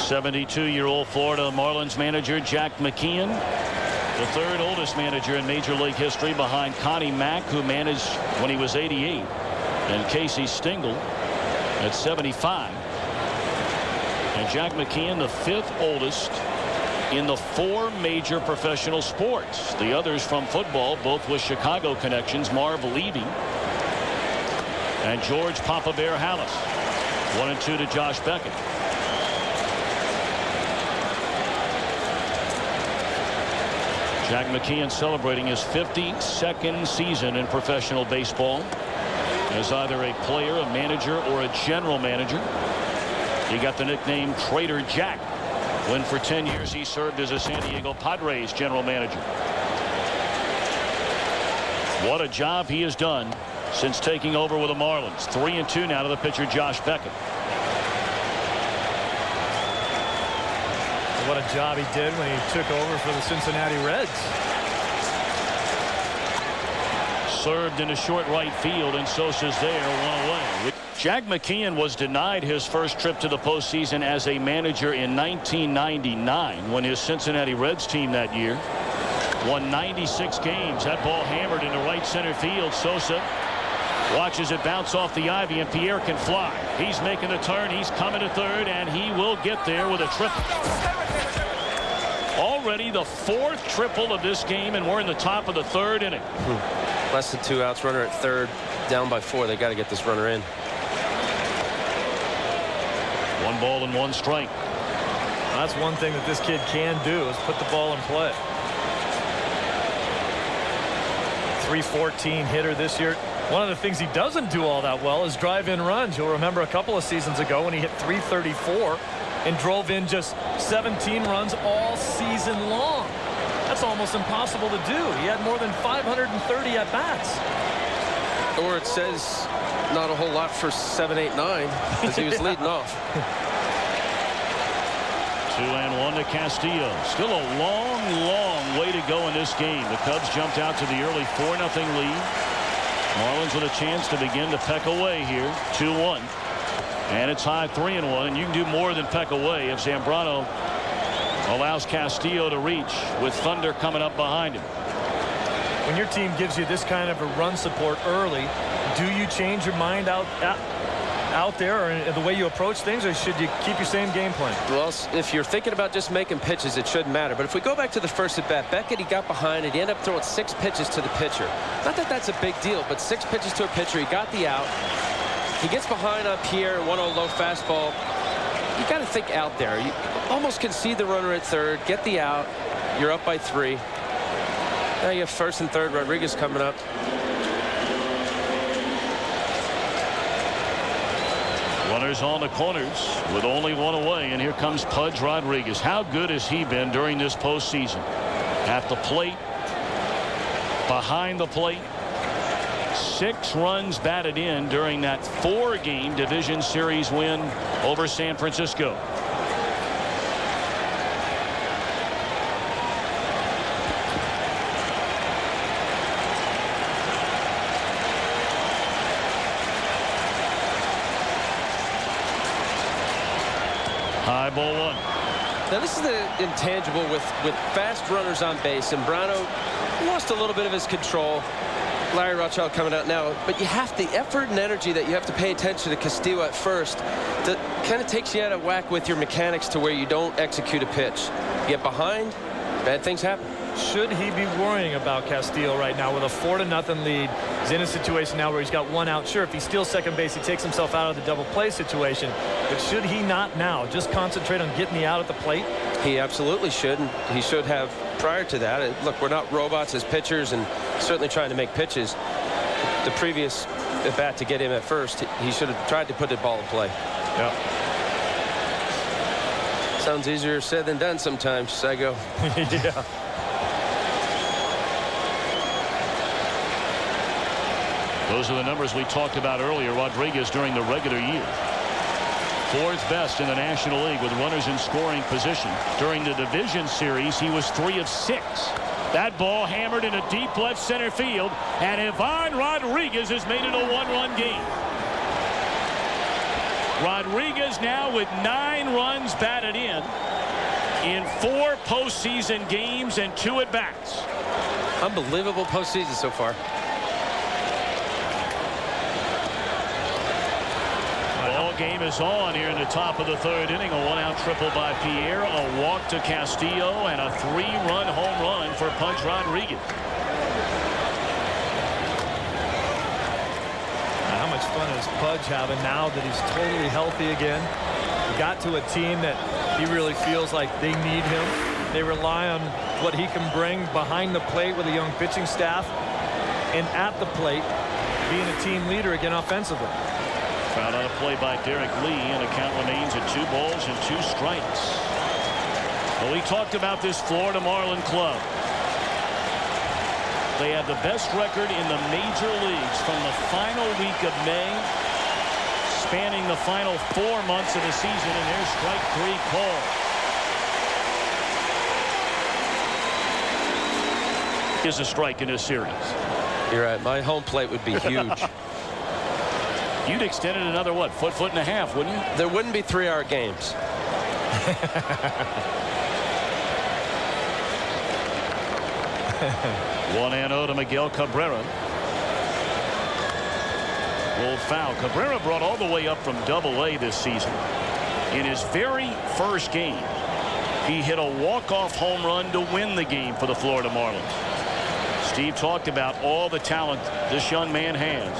72-year-old Florida Marlins manager Jack McKeon, the third oldest manager in Major League history behind Connie Mack, who managed when he was 88, and Casey Stengel at 75. And Jack McKeon, the fifth oldest in the four major professional sports. The others from football, both with Chicago connections, Marv Levy and George Papa Bear Hallis. 1-2 to Josh Beckett. Jack McKeon celebrating his 52nd season in professional baseball as either a player, a manager, or a general manager. He got the nickname Trader Jack when for 10 years he served as a San Diego Padres general manager. What a job he has done since taking over with the Marlins. 3-2 now to the pitcher Josh Beckett. What a job he did when he took over for the Cincinnati Reds. Served into short right field, and Sosa's there, one away. Jack McKeon was denied his first trip to the postseason as a manager in 1999 when his Cincinnati Reds team that year won 96 games. That ball hammered into right center field. Sosa watches it bounce off the ivy, and Pierre can fly. He's making the turn. He's coming to third, and he will get there with a triple. Already the fourth triple of this game, and we're in the top of the third inning. Less than 2 outs, runner at third, down by 4. They got to get this runner in. 1 ball and 1 strike. That's one thing that this kid can do, is put the ball in play. 314 hitter this year. One of the things he doesn't do all that well is drive in runs. You'll remember a couple of seasons ago when he hit 334 and drove in just 17 runs all season long. That's almost impossible to do. He had more than 530 at bats. Or it says not a whole lot for 7, 8, 9 because he was leading off. 2-1 to Castillo. Still a long way to go in this game. The Cubs jumped out to the early 4-0 lead. Marlins with a chance to begin to peck away here. 2-1. And it's high 3-1. And you can do more than peck away if Zambrano allows Castillo to reach with Thunder coming up behind him. When your team gives you this kind of a run support early, do you change your mind out there or the way you approach things, or should you keep your same game plan? Well, if you're thinking about just making pitches, it shouldn't matter. But if we go back to the first at bat, Beckett, he got behind it. He ended up throwing 6 pitches to the pitcher. Not that that's a big deal, but 6 pitches to a pitcher. He got the out. He gets behind up here, 1-0 low fastball. You got to think out there. You almost concede the runner at third, get the out. You're up by 3. Now you have first and third. Rodriguez coming up. Runners on the corners with only 1 away, and here comes Pudge Rodriguez. How good has he been during this postseason? At the plate, behind the plate. 6 runs batted in during that 4-game division series win over San Francisco. High ball 1. Now this is the intangible with fast runners on base, and Brano lost a little bit of his control. Larry Rothschild coming out now, but you have the effort and energy that you have to pay attention to Castillo at first that kind of takes you out of whack with your mechanics to where you don't execute a pitch. You get behind, bad things happen. Should he be worrying about Castillo right now with a 4-0 lead? He's in a situation now where he's got 1 out. Sure, if he steals second base, he takes himself out of the double play situation. But should he not now just concentrate on getting the out at the plate? He absolutely should, and he should have prior to that. Look, we're not robots as pitchers, and certainly trying to make pitches. The previous at bat to get him at first, he should have tried to put the ball in play. Yeah. Sounds easier said than done sometimes, Sego. Yeah. Those are the numbers we talked about earlier. Rodriguez during the regular year. 4th best in the National League with runners in scoring position. During the division series, he was 3 of 6. That ball hammered into deep left center field, and Ivan Rodriguez has made it a 1-run game. Rodriguez now with 9 runs batted in 4 postseason games and 2 at-bats. Unbelievable postseason so far. Ball game is on here in the top of the 3rd inning. A 1-out triple by Pierre, a walk to Castillo, and a 3-run home run for Pudge Rodriguez. How much fun is Pudge having now that he's totally healthy again? He got to a team that he really feels like they need him. They rely on what he can bring behind the plate with a young pitching staff, and at the plate being a team leader again offensively. Fouled on a play by Derek Lee, and the count remains at 2 balls and 2 strikes. Well, we talked about this Florida Marlin club. They have the best record in the major leagues from the final week of May, spanning the final 4 months of the season, and there's strike 3 call. Is a strike in this series. You're right. My home plate would be huge. You'd extend it another, what, foot and a half, wouldn't you? There wouldn't be 3-hour games. 1-0 to Miguel Cabrera. Rolled foul. Cabrera brought all the way up from Double-A this season. In his very first game, he hit a walk-off home run to win the game for the Florida Marlins. Steve talked about all the talent this young man has,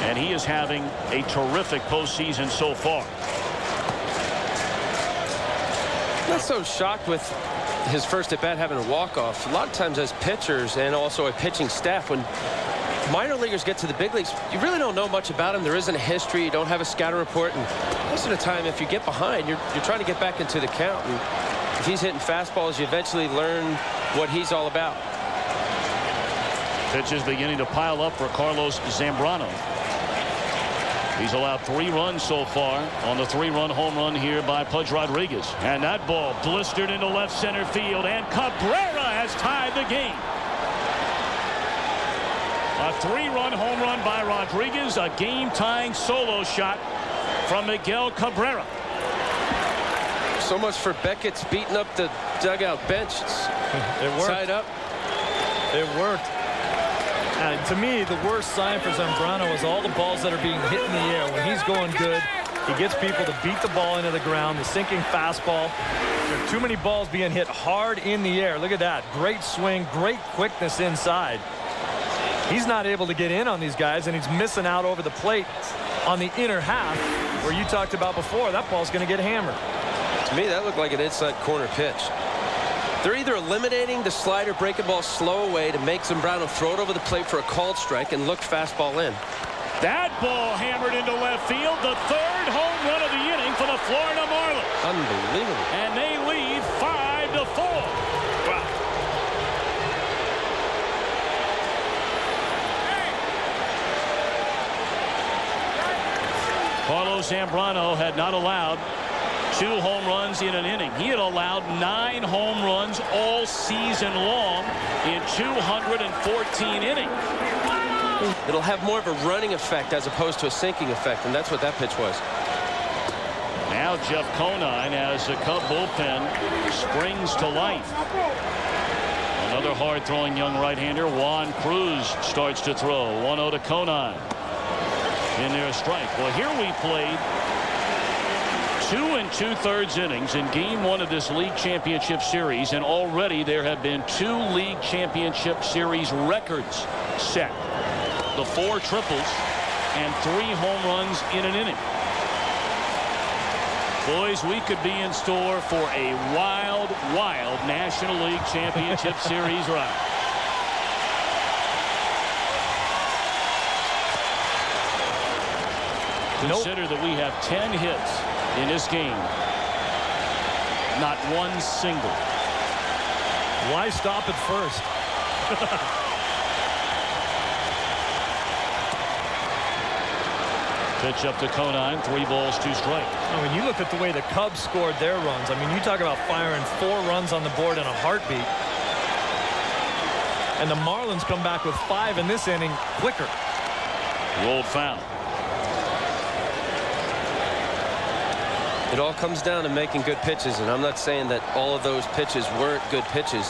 and he is having a terrific postseason so far. I'm not so shocked with his first at bat having a walk-off. A lot of times as pitchers and also a pitching staff, when minor leaguers get to the big leagues, you really don't know much about him. There isn't a history. You don't have a scouting report. And most of the time, if you get behind, you're trying to get back into the count. And if he's hitting fastballs, you eventually learn what he's all about. Pitches beginning to pile up for Carlos Zambrano. He's allowed 3 runs so far on the 3-run home run here by Pudge Rodriguez. And that ball blistered into left center field, and Cabrera has tied the game. A 3-run home run by Rodriguez, a game-tying solo shot from Miguel Cabrera. So much for Beckett's beating up the dugout bench. It worked. Tied up. It worked. To me, the worst sign for Zambrano is all the balls that are being hit in the air. When he's going good, he gets people to beat the ball into the ground, the sinking fastball. There are too many balls being hit hard in the air. Look at that. Great swing, great quickness inside. He's not able to get in on these guys, and he's missing out over the plate on the inner half, where you talked about before. That ball's going to get hammered. To me, that looked like an inside corner pitch. They're either eliminating the slider breaking ball slow away to make Zambrano throw it over the plate for a called strike and look fastball in. That ball hammered into left field. The 3rd home run of the inning for the Florida Marlins. Unbelievable. And they lead 5-4. Wow. Carlos Zambrano had not allowed 2 home runs in an inning. He had allowed 9 home runs all season long in 214 innings. It'll have more of a running effect as opposed to a sinking effect, and that's what that pitch was. Now Jeff Conine, as the Cub bullpen springs to life. Another hard-throwing young right-hander, Juan Cruz, starts to throw. 1-0 to Conine. In there, a strike. Well, here we played 2 2/3 innings in Game 1 of this League Championship Series, and already there have been 2 League Championship Series records set. The 4 triples and 3 home runs in an inning. Boys, we could be in store for a wild, wild National League Championship Series ride. Consider that we have 10 hits in this game. Not one single. Why stop at first? Pitch up to Conine. 3 balls, 2 strikes. I mean, you look at the way the Cubs scored their runs. I mean, you talk about firing 4 runs on the board in a heartbeat. And the Marlins come back with 5 in this inning quicker. Rolled foul. It all comes down to making good pitches, and I'm not saying that all of those pitches weren't good pitches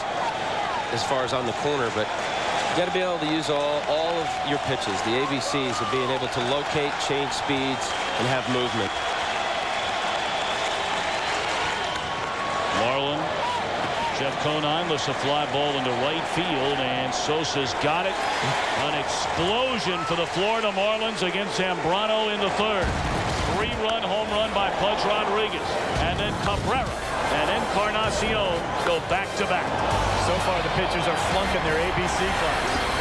as far as on the corner, but you got to be able to use all of your pitches, the ABCs of being able to locate, change speeds, and have movement. Marlin. Jeff Conine lifts a fly ball into right field, and Sosa's got it. An explosion for the Florida Marlins against Zambrano in the third. 3-run home run by Pudge Rodriguez, and then Cabrera and Encarnacion go back-to-back. So far, the pitchers are flunking their ABC class.